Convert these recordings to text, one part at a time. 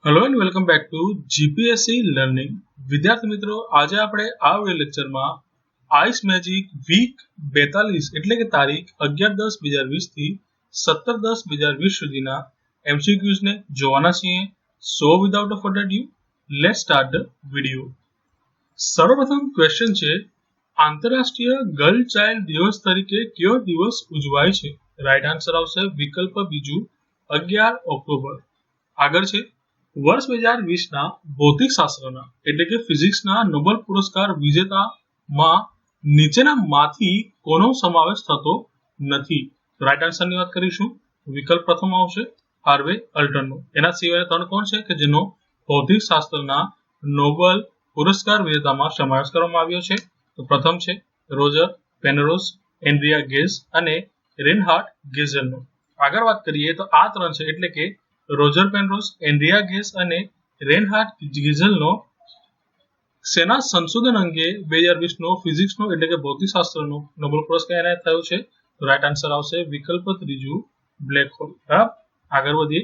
Hello and welcome back to GPSC learning. વિદ્યાર્થી મિત્રો, આજે આપણે આ વિડિયો લેક્ચરમાં આઈસ મેજિક વીક 42 એટલે કે તારીખ 11/10/2020 થી 17/10/2020 સુધીના MCQs ને જોવાના છીએ. So without a further due, let's start the video. સર્વપ્રથમ ક્વેશ્ચન છે, આંતરરાષ્ટ્રીય ગર્લ ચાઇલ્ડ દિવસ તરીકે કયો દિવસ ઉજવાય છે? રાઈટ આન્સર આવશે વિકલ્પ બીજું 11 ઓક્ટોબર. આગળ છે, વર્ષ 2020ના ભૌતિક શાસ્ત્રના એટલે કે ફિઝિક્સના નોબેલ પુરસ્કાર વિજેતામાં નીચેનામાંથી કોનો સમાવેશ થતો નથી? રાઈટ આન્સરની વાત કરીશું. વિકલ્પ પ્રથમ આવશે હાર્વે અલ્ટરનો. એના સિવાય ત્રણ કોણ છે કે જેનો ભૌતિક શાસ્ત્રના નોબેલ પુરસ્કાર વિજેતામાં સમાવેશ કરવામાં આવ્યો છે? તો પ્રથમ છે રોજર પેનરોઝ, એન્ડ્રિયા ગેસ અને રેનહાર્ડ ગેઝલનો. આગળ વાત કરીએ તો આ ત્રણ છે એટલે કે રોજર પેનરોઝ, એન્ડ્રિયા ગેસ અને રેનહાર્ડ ગીઝલનો સેના સંશોધન અંગે 2020નો ફિઝિક્સનો એટલે કે ભૌતિકશાસ્ત્રનો નોબેલ પુરસ્કાર એનાયત થયો છે? રાઈટ આન્સર આવશે વિકલ્પ ત્રીજું બ્લેક હોલ. બરાબર, આગળ વધીએ.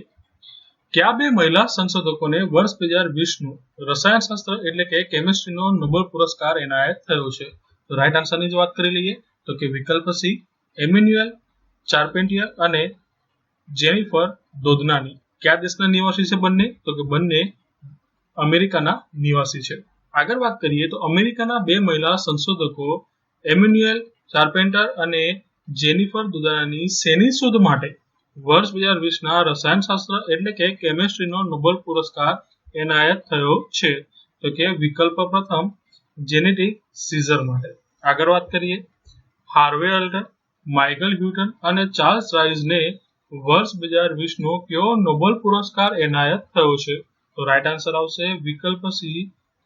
કયા બે મહિલા સંશોધકોને વર્ષ 2020નો રસાયણશાસ્ત્ર એટલે કે કેમિસ્ટ્રીનો નોબેલ પુરસ્કાર એનાયત થયો છે? તો રાઈટ આન્સરની જ વાત કરી લઈએ તો કે વિકલ્પ સી એમ્યુન્યુએલ ચાર્પેન્ટિયર અને જેનિફર દોદનાની. કયા દેશના નિવાસી છે બંને? તો કે બંને અમેરિકાના નિવાસી છે. આગળ વાત કરીએ તો અમેરિકાના બે મહિલા સંશોધકો એમ્યુન્યુએલ ચાર્પેન્ટર અને જેનિફર દોદનાની શેની શોધ માટે વર્ષ 2020ના રસાયણશાસ્ત્ર એટલે કે કેમિસ્ટ્રીનો નોબેલ પુરસ્કાર એનાયત થયો છે? તો કે વિકલ્પ પ્રથમ જેનેટિક સીઝર માટે. આગળ વાત કરીએ, હાર્વે અલ્ટર, માઇકલ હ્યુટન અને ચાર્લ્સ રાઇઝને વર્ષ 2020નો કયો નોબેલ પુરસ્કાર એનાયત થયો છે? તો રાઈટ આન્સર આવશે વિકલ્પ સી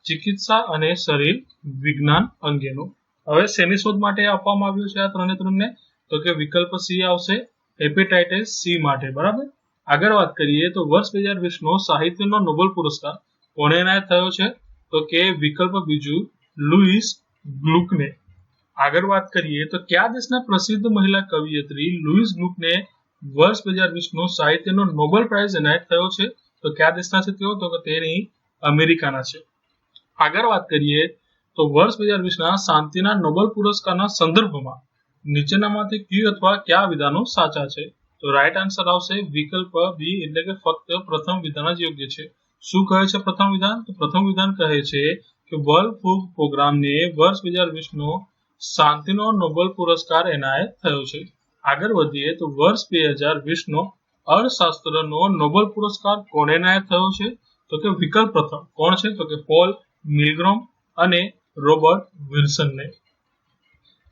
ચિકિત્સા અને શરીર વિજ્ઞાન અંગેનો. હવે શેની શોધ માટે આપવામાં આવ્યું છે આ ત્રણને? તો કે વિકલ્પ સી આવશે હેપેટાઇટિસ સી માટે. બરાબર, આગળ વાત કરીએ તો વર્ષ 2020નો સાહિત્યનો નોબેલ પુરસ્કાર કોને એનાયત થયો છે? તો કે વિકલ્પ બીજું લુઈસ ગ્લુકને. આગળ વાત કરીએ તો કયા દેશના પ્રસિદ્ધ મહિલા કવિયત્રી લુઈસ ગ્લુકને વર્ષ 2020નો સાહિત્યનો નોબેલ પ્રાઇઝ એનાયત થયો છે? તો કયા દેશના છે તેઓ? તો તેની અમેરિકાના છે. આગળ વાત કરીએ તો વર્ષ 2020ના શાંતિના નોબેલ પુરસ્કારના સંદર્ભમાં નીચેનામાંથી કયું અથવા કયા વિધાનો સાચા છે? તો રાઈટ આન્સર આવશે વિકલ્પ બી એટલે કે ફક્ત પ્રથમ વિધાન જ યોગ્ય છે. શું કહે છે પ્રથમ વિધાન? તો પ્રથમ વિધાન કહે છે કે વર્લ્ડ ફૂડ પ્રોગ્રામને વર્ષ 2020નો શાંતિનો નોબેલ પુરસ્કાર એનાયત થયો છે. આગળ વધીએ તો વર્ષ 2020નો અર્થશાસ્ત્રનો નોબેલ પુરસ્કાર કોને એનાયત થયો છે? તો કે વિકલ્પ પ્રથમ કોણ છે? તો કે પોલ મિલગ્રોમ અને રોબર્ટ વિલ્સનને.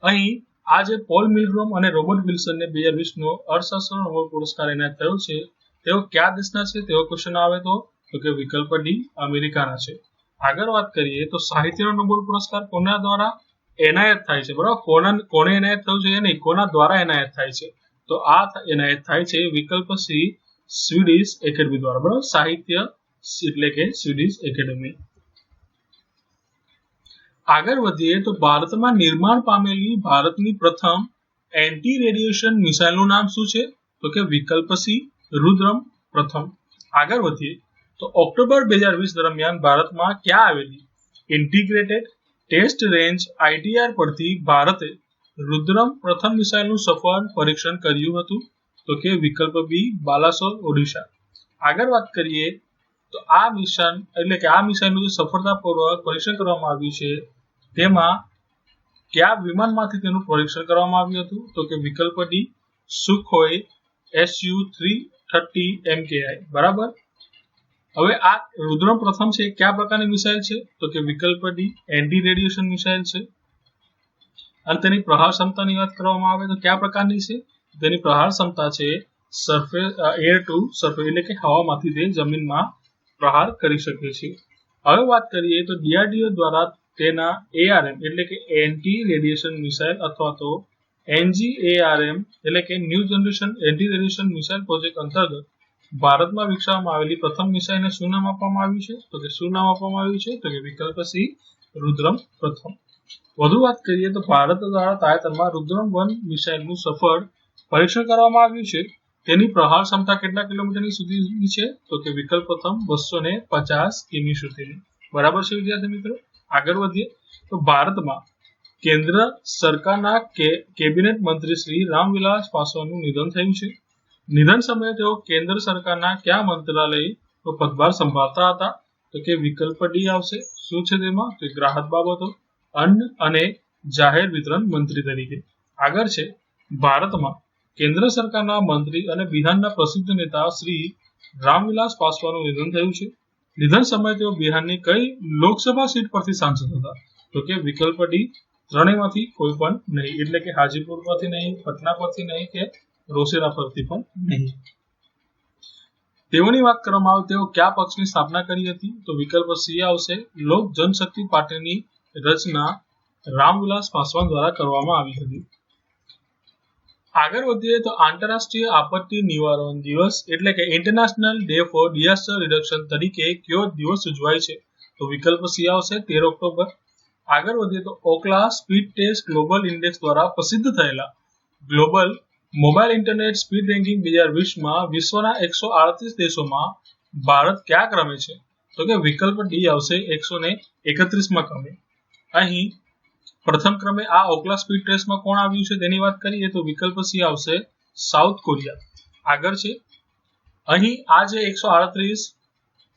અહીં આ જે પોલ મિલગ્રોમ અને રોબર્ટ વિલ્સનને 2020નો અર્થશાસ્ત્ર નોબેલ પુરસ્કાર એનાયત થયો છે તેઓ કયા દેશના છે તેવો ક્વેશ્ચન આવે તો કે વિકલ્પ ડી અમેરિકાના છે. આગળ વાત કરીએ તો સાહિત્યનો નોબેલ પુરસ્કાર કોના દ્વારા એનાયત થાય છે? બરાબર, કોને એનાયત થયું છે નહીં, કોના દ્વારા એનાયત થાય છે? તો આ એનાયત થાય છે વિકલ્પ સી સ્વીડિશ એકેડમી દ્વારા. બરાબર, સાહિત્ય એટલે કે સ્વીડિશ એકેડમી. આગળ વધીએ તો ભારતમાં નિર્માણ પામેલી ભારતની પ્રથમ એન્ટી રેડિયેશન મિસાઇલનું નામ શું છે? તો કે વિકલ્પ સી રુદ્રમ પ્રથમ. આગળ વધીએ તો ઓક્ટોબર 2020 દરમિયાન ભારતમાં ક્યાં આવેલી ઇન્ટિગ્રેટેડ ટેસ્ટ રેન્જ ITR પરથી ભારતે રુદ્રમ પ્રથમ મિસાઇલનું સફળ પરીક્ષણ કર્યું હતું? તો કે વિકલ્પ બી બાલાસોર ઓડિશા. આગળ વાત કરીએ તો આ મિશન એટલે કે આ મિસાઇલનું જે સફળતાપૂર્વક પરીક્ષણ કરવામાં આવ્યું છે તેમાં કયા વિમાનમાંથી તેનું પરીક્ષણ કરવામાં આવ્યું હતું? તો કે વિકલ્પ ડી સુખોઈ Su-330 MKI. બરાબર, હવે આ રુદ્રમ પ્રથમ છે કયા પ્રકારની મિસાઇલ છે? તો કે વિકલ્પ ડી એન્ટી રેડિયેશન મિસાઇલ છે. અને તેની પ્રહાર ક્ષમતાની વાત કરવામાં આવે તો કયા પ્રકારની છે? તેની પ્રહાર ક્ષમતા છે સરફેસ એર ટુ સરફેસ એટલે કે હવામાંથી તે જમીનમાં પ્રહાર કરી શકે છે. હવે વાત કરીએ તો DRDO દ્વારા તેના ARM એટલે કે એન્ટી રેડિયેશન મિસાઇલ અથવા તો NGARM એટલે કે new generation anti radiation missile project અંતર્ગત ભારતમાં વિકસાવવામાં આવેલી પ્રથમ મિસાઇલને શું નામ આપવામાં આવ્યું છે? તો કે શું નામ આપવામાં આવ્યું છે? તો કે વિકલ્પ સી રુદ્રમ પ્રથમ. વધુ વાત કરીએ તો ભારત દ્વારા તાજેતરમાં રુદ્રમ 1 મિસાઇલનું સફળ પરીક્ષણ કરવામાં આવ્યું છે તેની પ્રહાર ક્ષમતા કેટલા કિલોમીટરની સુધીની છે? તો કે વિકલ્પ પ્રથમ 250 કિમી સુધીની. બરાબર છે વિદ્યાર્થી મિત્રો. આગળ વધીએ તો ભારતમાં કેન્દ્ર સરકારના કેબિનેટ મંત્રી શ્રી રામવિલાસ પાસવાનનું નિધન થયું છે. નિધન સમયે તેઓ કેન્દ્ર સરકારના કયા મંત્રાલયનો પદભાર સંભાળતા હતા? તો કે વિકલ્પ ડી આવશે. શું છે તેમાં? તો ગ્રાહક બાબતો, અન્ન અને જાહેર વિતરણ મંત્રી તરીકે. આગળ છે ભારતમાં કેન્દ્ર સરકારના મંત્રી અને બિહારના પ્રસિદ્ધ નેતા શ્રી રામવિલાસ પાસવાનનું નિધન થયું છે. નિધન સમયે તેઓ બિહારની કઈ લોકસભા સીટ પરથી સાંસદ હતા? તો કે વિકલ્પ ડી ત્રણેયમાંથી કોઈ પણ નહીં, એટલે કે હાજીપુર પરથી નહીં, પટના પરથી નહીં કે રોસેરા પરથી પણ નહીં. તેઓની વાત કરવામાં આવે તેઓ કયા પક્ષની સ્થાપના કરી હતી? તો વિકલ્પ સી આવશે. લોક જનશક્તિ પાર્ટીની રચના રામવિલાસ પાસવાન દ્વારા કરવામાં આવી હતી. આગળ વધીએ તો આંતરરાષ્ટ્રીય આપત્તિ નિવારણ દિવસ એટલે કે international day four disaster reduction તરીકે કયો દિવસ ઉજવાય છે? તો વિકલ્પ સી આવશે 13 ઓક્ટોબર. આગળ વધીએ તો Ookla speed test global index દ્વારા પ્રસિદ્ધ થયેલા global mobile internet speed ranking 2020માં વિશ્વના 138 દેશોમાં ભારત કયા ક્રમે છે? તો કે વિકલ્પ ડી આવશે 131માં ક્રમે. અહીં પ્રથમ ક્રમે આ ઓકલા સ્પીડ ટેસ્ટમાં કોણ આવ્યું છે તેની વાત કરીએ તો વિકલ્પ સી આવશે સાઉથ કોરિયા. આગળ છે અહીં આ જે 138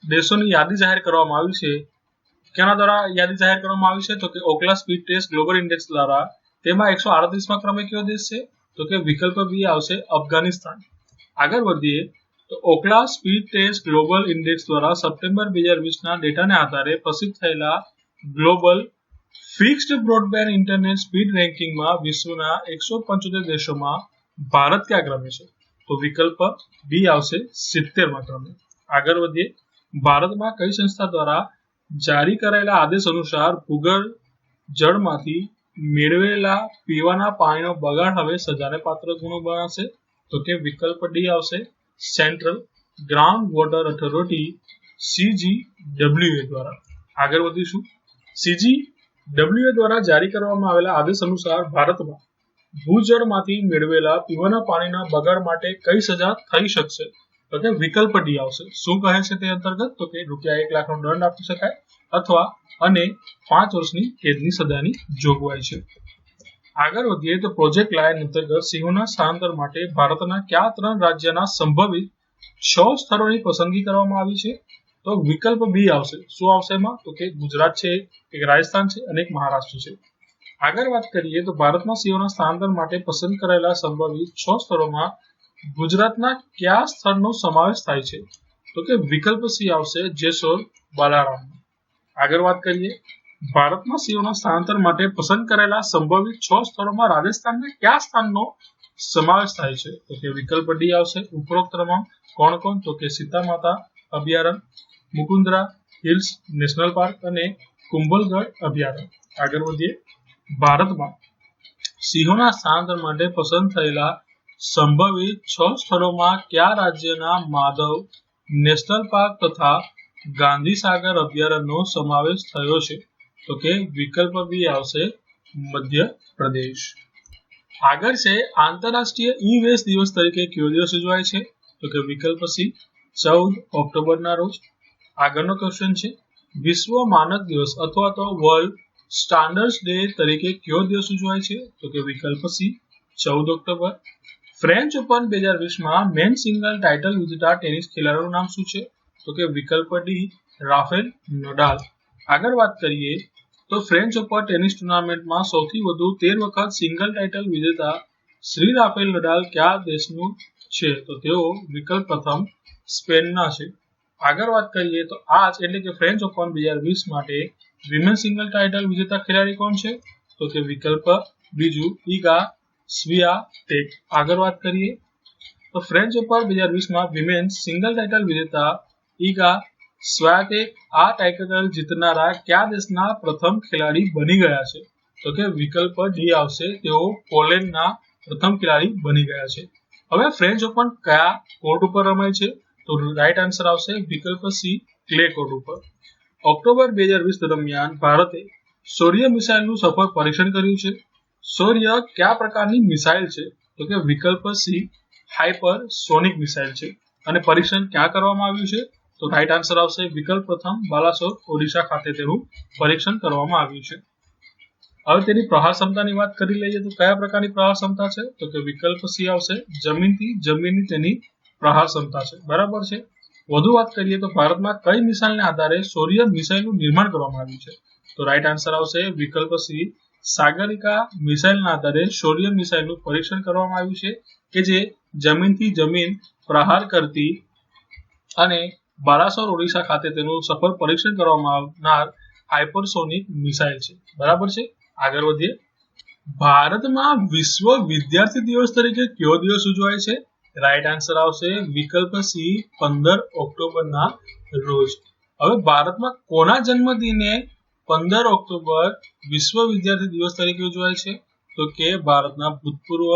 દેશોની યાદી જાહેર કરવામાં આવી છે, કેના દ્વારા યાદી જાહેર કરવામાં આવી છે? તો કે ઓકલા સ્પીડ ટેસ્ટ ગ્લોબલ ઇન્ડેક્સ દ્વારા. તેમાં 138માં ક્રમે કયો દેશ છે? તો કે વિકલ્પ બી આવશે અફઘાનિસ્તાન. આગળ વધીએ તો Ookla speed test global index દ્વારા સપ્ટેમ્બર 2020ના ડેટાને આધારે પ્રસિદ્ધ થયેલા global fixed broadband internet speed રેન્કિંગમાં વિશ્વના 175 દેશોમાં ભારત કયા ક્રમે છે? તો વિકલ્પ બી આવશે 70માં ક્રમે. આગળ વધીએ ભારતમાં કઈ સંસ્થા દ્વારા જારી કરાયેલા આદેશ અનુસાર ભૂગર્ભ જળમાંથી મેળવેલા પીવાના પાણીનો બગાડ હવે સજાને પાત્ર ગુનો બનાવશે? તો કે વિકલ્પ ડી આવશે central ground water authority CGWA દ્વારા. આગળ વધીશું. CGWA દ્વારા જારી કરવામાં આવેલા આદેશ અનુસાર ભારતમાં ભૂજળમાંથી મેળવેલા પીવાના પાણીના બગાડ માટે કઈ સજા થઈ શકશે? તો કે વિકલ્પ ડી આવશે. શું કહે છે તે અંતર્ગત? તો કે ₹1 લાખનો દંડ આપી શકાય અથવા અને 5 વર્ષની કેદની સજાની જોગવાઈ છે. આગળ વધીએ તો પ્રોજેક્ટ લાયન અંતર્ગત સિંહોના સ્થળાંતર માટે ભારતના કયા 3 રાજ્યના સંભવિત 6 સ્થળોની પસંદગી કરવામાં આવી છે? તો વિકલ્પ બી આવશે. શું આવશે એમાં? તો કે ગુજરાત છે, એક રાજસ્થાન છે અને એક મહારાષ્ટ્ર છે. આગળ વાત કરીએ તો ભારતમાં સિંહોના સ્થળાંતર માટે પસંદ કરાયેલા સંભવિત 6 સ્થળોમાં ગુજરાતના કયા સ્થળનો સમાવેશ થાય છે? તો કે વિકલ્પ સી આવશે જેસોર બાલારામ. આગળ વાત કરીએ ભારતમાં સિંહોના સ્થળાંતર માટે પસંદ કરેલા સંભવિત 6 સ્થળોમાં રાજસ્થાનના કયા સ્થાનનો સમાવેશ થાય છે? તો કે વિકલ્પ ડી આવશે. ઉપરોક્ત તમામ કોણ કોણ? તો કે સીતા માતા અભયારણ્ય, મુકુંદરા હિલ્સ નેશનલ પાર્ક અને કુંભલગઢ અભયારણ્ય. આગળ વધીએ ભારતમાં સિંહોના સ્થળાંતર માટે પસંદ થયેલા સંભવિત 6 સ્થળોમાં કયા રાજ્યના માધવ નેશનલ પાર્ક તથા ગાંધી સાગર અભયારણ્યનો સમાવેશ થયો છે? તો કે વિકલ્પ બી આવશે મધ્ય પ્રદેશ. આગળ છે આંતરરાષ્ટ્રીય ઈ વેસ્ટ દિવસ તરીકે કયો દિવસ ઉજવાય છે? તો કે વિકલ્પ સી 14 ઓક્ટોબરના રોજ. આગળનો ક્વેશ્ચન છે વિશ્વ માનક દિવસ અથવા તો વર્લ્ડ સ્ટાન્ડર્ડ્સ ડે તરીકે કયો દિવસ ઉજવાય છે? તો કે વિકલ્પ સી 14 ઓક્ટોબર. ફ્રેન્ચ ઓપન 2020માં મેન સિંગલ ટાઇટલ વિજેતા ટેનિસ ખેલાડીનું નામ શું છે? તો કે વિકલ્પ ડી રાફેલ નડાલ. આગળ વાત કરીએ તો ફ્રેન્ચ ઓપન ટેનિસ ટુર્નામેન્ટમાં સૌથી વધુ 13 વખત સિંગલ ટાઇટલ વિજેતા શ્રી રાફેલ નડાલ કયા દેશનું છે? તો તેઓ વિકલ્પ પ્રથમ સ્પેનના છે. આગળ વાત કરીએ તો આજ એટલે કે ફ્રેન્ચ ઓપન 2020 માટે વિમેન સિંગલ ટાઇટલ વિજેતા ખેલાડી કોણ છે? તો કે વિકલ્પ બીજું ઈગા સ્વિઆટેક. આગળ વાત કરીએ તો ફ્રેન્ચ ઓપન 2020માં વિમેન સિંગલ ટાઇટલ વિજેતા ઈગા સ્વિઆટેક આ ટાઇટલ જીતનારા કયા દેશના પ્રથમ ખેલાડી બની ગયા છે? તો કે વિકલ્પ ડી આવશે. તેઓ પોલેન્ડના પ્રથમ ખેલાડી બની ગયા છે. હવે ફ્રેન્ચ ઓપન કયા કોર્ટ ઉપર રમાય છે? તો રાઈટ આન્સર આવશે વિકલ્પ સી ક્લે કોર્ટ ઉપર. ઓક્ટોબર 2020 દરમિયાન ભારતે શૌર્ય મિસાઇલનું સફળ પરીક્ષણ કર્યું છે. શૌર્ય કયા પ્રકારની મિસાઇલ છે? તો કે વિકલ્પ સી હાઇપરસોનિક મિસાઇલ છે અને પરીક્ષણ ક્યાં કરવામાં આવ્યું છે? તો રાઈટ આન્સર આવશે વિકલ્પ પ્રથમ, બાલાસોર ઓડિશા ખાતે તેનું પરીક્ષણ કરવામાં આવ્યું છે. હવે તેની પ્રહાર ક્ષમતાની વાત કરી લઈએ તો કયા પ્રકારની પ્રહાર ક્ષમતા છે? તો કે વિકલ્પ સી આવશે જમીનથી જમીનની તેની પ્રહાર ક્ષમતા છે. બરાબર છે. વધુ વાત કરીએ તો ભારતમાં કઈ મિસાઇલને આધારે સૌર્ય મિસાઇલનું નિર્માણ કરવામાં આવ્યું છે? તો રાઈટ આન્સર આવશે વિકલ્પ સી સાગરિકા મિસાઇલના આધારે સૌર્ય મિસાઇલનું પરીક્ષણ કરવામાં આવ્યું છે કે જે જમીનથી જમીન પ્રહાર કરતી અને બાલાસોર ઓડિશા ખાતે તેનું સફળ પરીક્ષણ કરવામાં આવનાર હાઇપરસોનિક મિસાઇલ છે. બરાબર છે. આગળ વધીએ. ભારતમાં વિશ્વ વિદ્યાર્થી દિવસ તરીકે કયો દિવસ ઉજવાય છે? રાઈટ આન્સર આવશે વિકલ્પ સી 15 ઓક્ટોબરના રોજ. હવે ભારતમાં કોના જન્મદિને 15 ઓક્ટોબર વિશ્વ વિદ્યાર્થી દિવસ તરીકે ઉજવાય છે? તો કે ભારતના ભૂતપૂર્વ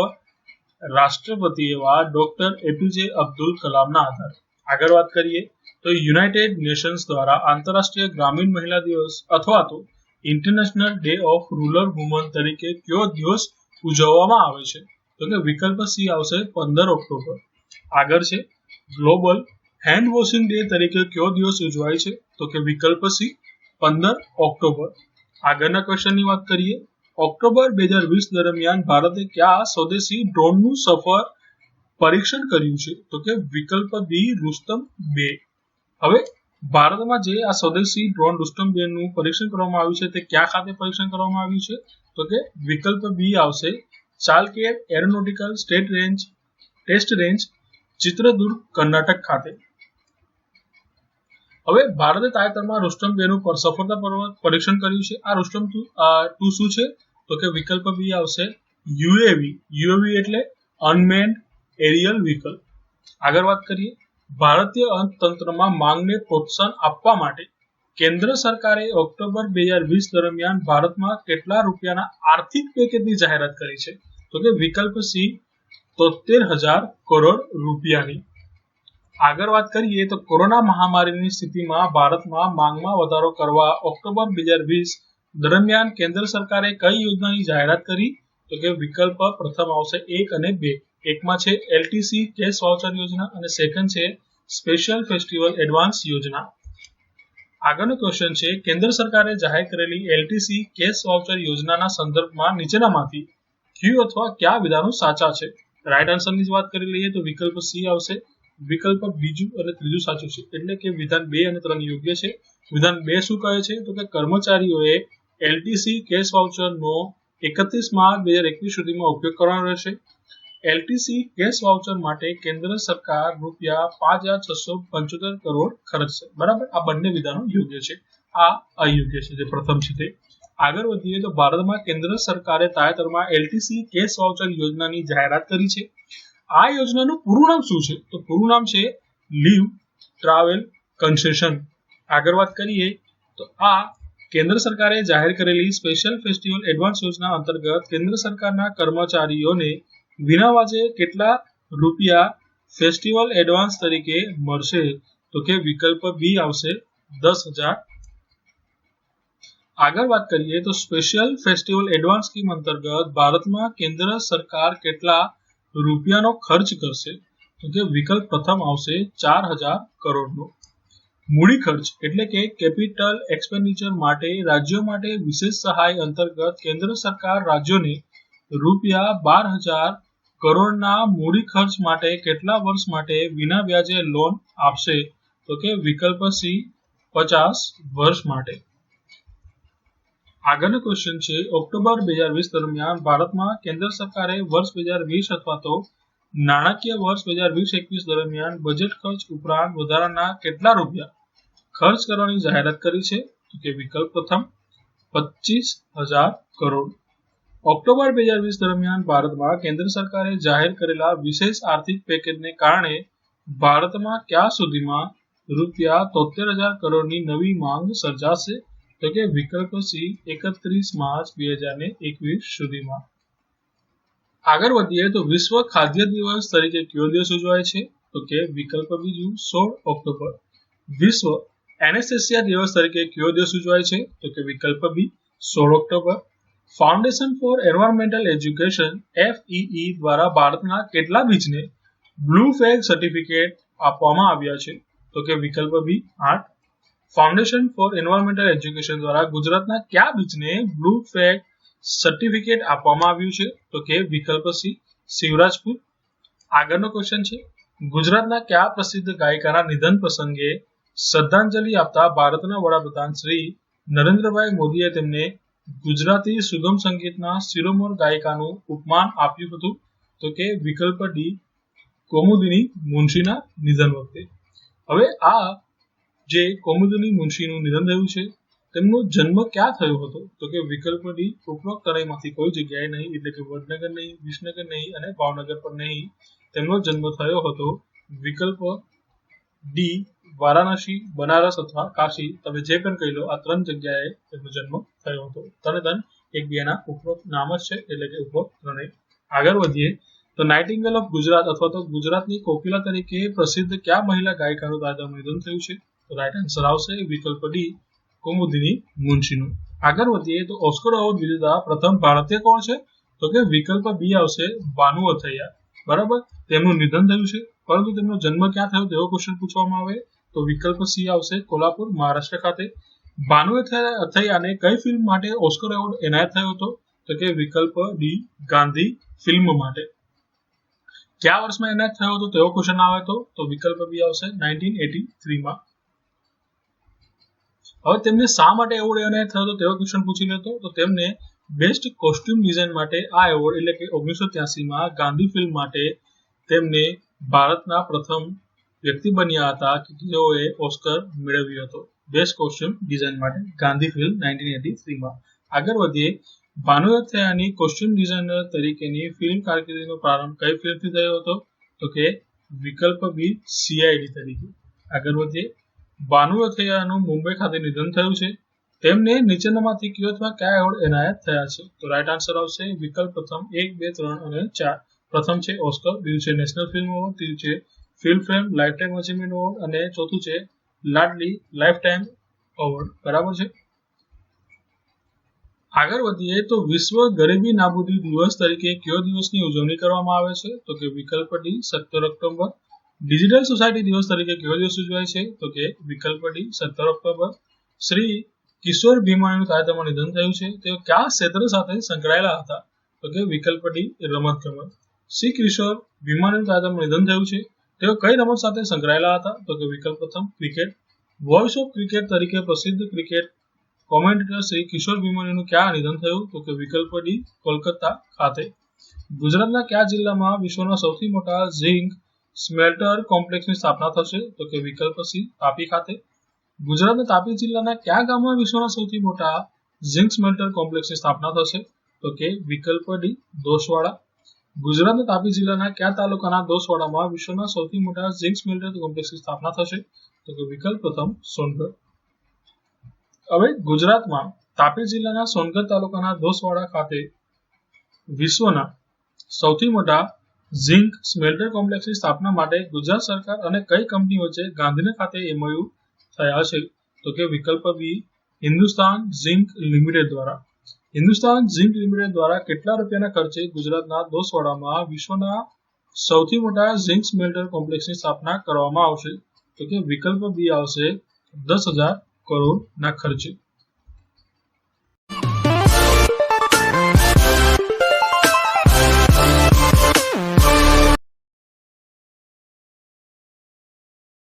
રાષ્ટ્રપતિ એવા ડોક્ટર એપીજે અબ્દુલ કલામના આધારે. આગળ વાત કરીએ તો યુનાઇટેડ નેશન્સ દ્વારા આંતરરાષ્ટ્રીય ગ્રામીણ મહિલા દિવસ અથવા તો international day of rural woman તરીકે કયો દિવસ ઉજવવામાં આવે છે? તો કે વિકલ્પ સી આવશે 15 ઓક્ટોબર. આગળ છે ગ્લોબલ હેન્ડ વોશિંગ ડે તરીકે કયો દિવસ ઉજવાય છે? તો કે વિકલ્પ સી 15 ઓક્ટોબર. આગળના ક્વેશ્ચનની વાત કરીએ. ઓક્ટોબર 2020 દરમિયાન ભારતે કયા સ્વદેશી ડ્રોનનું સફળ પરીક્ષણ કર્યું છે? તો કે વિકલ્પ બી રુસ્તમ 2. હવે ભારતમાં જે આ સ્વદેશી ડ્રોન રુસ્તમ 2 નું પરીક્ષણ કરવામાં આવ્યું છે તે ક્યાં ખાતે પરીક્ષણ કરવામાં આવ્યું છે? તો કે વિકલ્પ બી આવશે ચાલકેર એરોનોટિકલ ટેસ્ટ રેન્જ ચિત્રદુર્ગ કર્ણાટક ખાતે. હવે ભારતે તાજેતરમાં રુસ્તમ 2 નું સફળતાપૂર્વક પરીક્ષણ કર્યું છે. આ રુસ્તમ 2 શું છે? તો કે વિકલ્પ બી આવશે યુએવી એટલે અનમેન્ડ એરિયલ વ્હીકલ. આગળ વાત કરીએ. ભારતીય અર્થતંત્રમાં માંગને પ્રોત્સાહન આપવા માટે કેન્દ્ર સરકારે ઓક્ટોબર 2020 દરમિયાન ભારતમાં કેટલા રૂપિયાના આર્થિક પેકેજની જાહેરાત કરી છે? તો કે વિકલ્પ સી 73,000 કરોડ રૂપિયાની. આગળ વાત કરીએ તો કોરોના મહામારીની સ્થિતિમાં ભારતમાં માંગમાં વધારો કરવા ઓક્ટોબર 2020 દરમિયાન કેન્દ્ર સરકારે કઈ યોજનાની જાહેરાત કરી? તો કે વિકલ્પ પ્રથમ આવશે 1 અને 2. એકમાં છે એલટીસી કેશ વાઉચર યોજના અને સેકન્ડ છે સ્પેશિયલ ફેસ્ટિવલ એડવાન્સ યોજના. આગળનો ક્વેશ્ચન છે કેન્દ્ર સરકારે જાહેર કરેલી એલટીસી કેશ વાઉચર યોજનાના સંદર્ભમાં નીચેનામાંથી કયું અથવા કયા વિધાનો સાચા છે? રાઈટ આન્સરની વાત કરી લઈએ તો વિકલ્પ સી આવશે. વિકલ્પ બીજું અને ત્રીજું સાચું છે. એટલે કે વિધાન 2 અને 3 યોગ્ય છે. વિધાન 2 શું કહે છે? તો કે કર્મચારીઓએ એલટીસી કેશ વાઉચરનો 31 માર્ચ 2021 સુધીમાં ઉપયોગ કરવાનો રહેશે. એલટીસી કેશ વાઉચર માટે કેન્દ્ર સરકાર રૂપિયા 5,675 કરોડ ખર્ચશે. બરાબર. આ બંને વિધાનો યોગ્ય છે. આ અયોગ્ય છે જે પ્રથમ છે તે. આગળ વધીએ તો ભારતમાં કેન્દ્ર સરકારે તાજેતરમાં એલટીસી કેશ વાઉચર યોજનાની જાહેરાત કરી છે. આ યોજનાનું પૂરું નામ શું છે? તો પૂરું નામ છે લીવ ટ્રાવેલ કન્સેશન. આગળ વાત કરીએ તો આ કેન્દ્ર સરકારે જાહેર કરેલી સ્પેશિયલ ફેસ્ટિવલ એડવાન્સ યોજના અંતર્ગત કેન્દ્ર સરકારના કર્મચારીઓને વિના વાજે કેટલા રૂપિયા ફેસ્ટિવલ એડવાન્સ તરીકે મળશે? તો કે વિકલ્પ બી આવશે 10,000. આગળ વાત કરીએ તો સ્પેશિયલ ફેસ્ટિવલ એડવાન્સ સ્કીમ અંતર્ગત ભારતમાં કેન્દ્ર સરકાર કેટલા રૂપિયાનો ખર્ચ કરશે? તો કે વિકલ્પ પ્રથમ આવશે 4,000 કરોડનો. મૂડી ખર્ચ એટલે કે કેપિટલ એક્સપેન્ડિચર માટે રાજ્યો માટે વિશેષ સહાય અંતર્ગત કેન્દ્ર સરકાર રાજ્યોને રૂપિયા 12,000 કરોડના મૂડી ખર્ચ માટે કેટલા વર્ષ માટે વિના વ્યાજે લોન આપશે? તો કે વિકલ્પ સી 50 વર્ષ માટે. આગળનો ક્વેશ્ચન છે ઓક્ટોબર 2020 દરમિયાન ભારતમાં કેન્દ્ર સરકારે વર્ષ 2020 અથવા તો નાણાકીય વર્ષ 2020-21 દરમિયાન બજેટ ખર્ચ ઉપરાંત વધારાના કેટલા રૂપિયા ખર્ચ કરવાની જાહેરાત કરી છે? તો કે વિકલ્પ પ્રથમ 25,000 કરોડ. ઓક્ટોબર 2020 દરમિયાન ભારતમાં કેન્દ્ર સરકારે જાહેર કરેલા વિશેષ આર્થિક પેકેજને કારણે ભારતમાં ક્યાં સુધીમાં રૂપિયા 73,000 કરોડની નવી માંગ સર્જાશે? તો કે વિકલ્પ સી 31 માર્ચ 2021 સુધીમાં. આગળ વધીએ તો વિશ્વ ખાદ્ય દિવસ તરીકે કયો દિવસ ઉજવાય છે? તો કે વિકલ્પ બીજું 16 ઓક્ટોબર. વિશ્વ એનેસ્થેસિયા દિવસ તરીકે કયો દિવસ ઉજવાય છે? તો કે વિકલ્પ B 16 October. Foundation for environmental education FEE દ્વારા ભારતના કેટલા બીચને બ્લુ ફ્લેગ સર્ટિફિકેટ આપવામાં આવ્યા છે? તો કે વિકલ્પ બી 8. ફાઉન્ડેશન ફોર એન્વાયરમેન્ટલ એજ્યુકેશન દ્વારા ગુજરાતના કયા બીચને બ્લુ ફ્લેગ સર્ટિફિકેટ આપવામાં આવ્યું છે? તો કે વિકલ્પ સી શિવરાજપુર. આગળનો ક્વેશ્ચન છે, ગુજરાતના કયા પ્રસિદ્ધ ગાયિકાના નિધન પ્રસંગે શ્રદ્ધાંજલિ આપતા ભારતના વડાપ્રધાન શ્રી નરેન્દ્રભાઈ મોદીએ તેમને ગુજરાતી સુગમ સંગીતના શિરોમોર ગાયિકાનું ઉપમાન આપ્યું હતું? તો કે વિકલ્પ ડી કૌમુદિની મુનશીના નિધન વખતે. હવે આ જે કૌમુદિની મુનશીનું નિધન થયું છે તેમનો જન્મ ક્યાં થયો હતો? તો કે વિકલ્પ ડી ઉપરોક્ત ત્રણેયમાંથી કોઈ જગ્યાએ નહીં, એટલે કે વડનગર નહીં, વિસનગર નહીં અને ભાવનગર પર નહીં. તેમનો જન્મ થયો હતો વિકલ્પ ડી વારાણસી, બનારસ અથવા કાશી, તમે જે પણ કહી લો, આ 3 જગ્યાએ તેમનો જન્મ થયો હતો. તને એક બેના ઉપરોક્ત નામ જ છે, એટલે કે ઉપરોક્ત ત્રણેય. આગળ વધીએ તો નાઇટિંગેલ ઓફ ગુજરાત અથવા તો ગુજરાતની કોકિલા તરીકે પ્રસિદ્ધ કયા મહિલા ગાયિકાનું તાજેતરમાં નિધન થયું છે? તો રાઈટ આન્સર આવશે વિકલ્પ ડી કૌમુદિની મુનશીનું. આગળ વધીએ તો ઓસ્કર એવોર્ડ વિજેતા પ્રથમ ભારતીય કોણ છે? તો કે વિકલ્પ બી આવશે ભાનુ અથૈયા. બરાબર, તેમનું નિધન થયું છે, પરંતુ તેમનો જન્મ ક્યાં થયો તેવો ક્વેશ્ચન પૂછવામાં આવે તો વિકલ્પ સી આવશે કોલ્હાપુર, મહારાષ્ટ્ર ખાતે. ભાનુ અથૈયાને કઈ ફિલ્મ માટે ઓસ્કર એવોર્ડ એનાયત થયો હતો? તો કે વિકલ્પ ડી ગાંધી ફિલ્મ માટે. કયા વર્ષમાં એનાયત થયો હતો તેવો ક્વેશ્ચન આવે તો વિકલ્પ બી આવશે 1983 માં. હવે તેમને શા માટે એવોર્ડ એનાયત થયો હતો તેવો ક્વેશ્ચન પૂછી લેતો તો તેમને બેસ્ટ કોસ્ટ્યુમ ડિઝાઇન માટે આ એવોર્ડ, એટલે કે 1983માં ગાંધી ફિલ્મ માટે તેમને ભારતના પ્રથમ વ્યક્તિ બન્યા હતા કે જેઓએ ઓસ્કર મેળવ્યો હતો બેસ્ટ કોસ્ટ્યુમ ડિઝાઇન માટે ગાંધી ફિલ્મ 1983માં. આગળ વધીએ, ભાનુ અથૈયાની કોસ્ટ્યુમ ડિઝાઇનર તરીકેની ફિલ્મ કારકિર્દીનો પ્રારંભ કઈ ફિલ્મથી થયો હતો? તો કે વિકલ્પ બી સીઆઈડી તરીકે. આગળ વધીએ, ભાનુ અથૈયાનું મુંબઈ ખાતે નિધન થયું છે, તેમને નીચેનામાંથી કયા એવોર્ડ એનાયત થયા છે? તો રાઈટ આન્સર આવશે વિકલ્પ પ્રથમ 1, 2, 3 અને 4. પ્રથમ છે ઓસ્કર, બીજું છે નેશનલ ફિલ્મ એવોર્ડ, ત્રીજું છે film fame lifetime achievement award અને ચોથું છે લાડલી લાઈફ ટાઈમ એવોર્ડ. બરાબર છે. આગળ વધીએ તો વિશ્વ ગરીબી નાબૂદી દિવસ તરીકે કયો દિવસની ઉજવણી કરવામાં આવે છે? તો કે વિકલ્પ ડી 17 ઓક્ટોબર. ડિજિટલ સોસાયટી દિવસ તરીકે કયો દિવસ ઉજવાય છે? તો કે વિકલ્પ ડી 17 ઓક્ટોબર. શ્રી કિશોર ભીમાણીનું તાજેતરમાં નિધન થયું છે, તેઓ કયા ક્ષેત્ર સાથે સંકળાયેલા હતા? તો કે વિકલ્પ ડી રમતગમત. શ્રી કિશોર ભીમાણીનું તાજેતરમાં નિધન થયું છે, તેઓ કઈ રમત સાથે સંકળાયેલા હતા? તો કે વિકલ્પ પ્રથમ ક્રિકેટ. વોઇસ ઓફ ક્રિકેટ તરીકે પ્રસિદ્ધ ક્રિકેટ કોમેન્ટેટર શ્રી કિશોર ભીમાણીનું ક્યાં નિધન થયું? તો કે વિકલ્પ ડી કોલકાતા ખાતે. ગુજરાતના કયા જિલ્લામાં વિશ્વના સૌથી મોટા ઝિંક સ્મેલ્ટર કોમ્પ્લેક્સની સ્થાપના થશે? તો કે વિકલ્પ સી તાપી ખાતે. ગુજરાતના તાપી જિલ્લાના કયા ગામમાં વિશ્વના સૌથી મોટા ઝિંક સ્મેલ્ટર કોમ્પ્લેક્સની સ્થાપના થશે? તો કે વિકલ્પ ડી દોશવાડા. ગુજરાતના તાપી જિલ્લાના કયા તાલુકાના દોશવાડામાં વિશ્વના સૌથી મોટા ઝિંક સ્મેલ્ટર કોમ્પ્લેક્સની સ્થાપના થશે? તો કે વિકલ્પ પ્રથમ સોનગઢ. હવે ગુજરાતમાં તાપી જિલ્લાના સોનગઢ તાલુકાના દોશવાડા ખાતે વિશ્વના સૌથી મોટા ઝિંક સ્મેલ્ટર કોમ્પ્લેક્સની સ્થાપના માટે ગુજરાત સરકાર અને કઈ કંપની વચ્ચે ગાંધીનગર ખાતે એમઓયુ થયા છે? તો કે વિકલ્પ બી હિન્દુસ્તાન ઝિંક લિમિટેડ દ્વારા. હિન્દુસ્તાન ઝિંક લિમિટેડ દ્વારા કેટલા રૂપિયાના ખર્ચે ગુજરાતના દોશવાડામાં વિશ્વના સૌથી મોટા ઝિંક સ્મેલ્ટર કોમ્પ્લેક્સની સ્થાપના કરવામાં આવશે? તો કે વિકલ્પ બી આવશે 10,000 કરોડના ખર્ચે.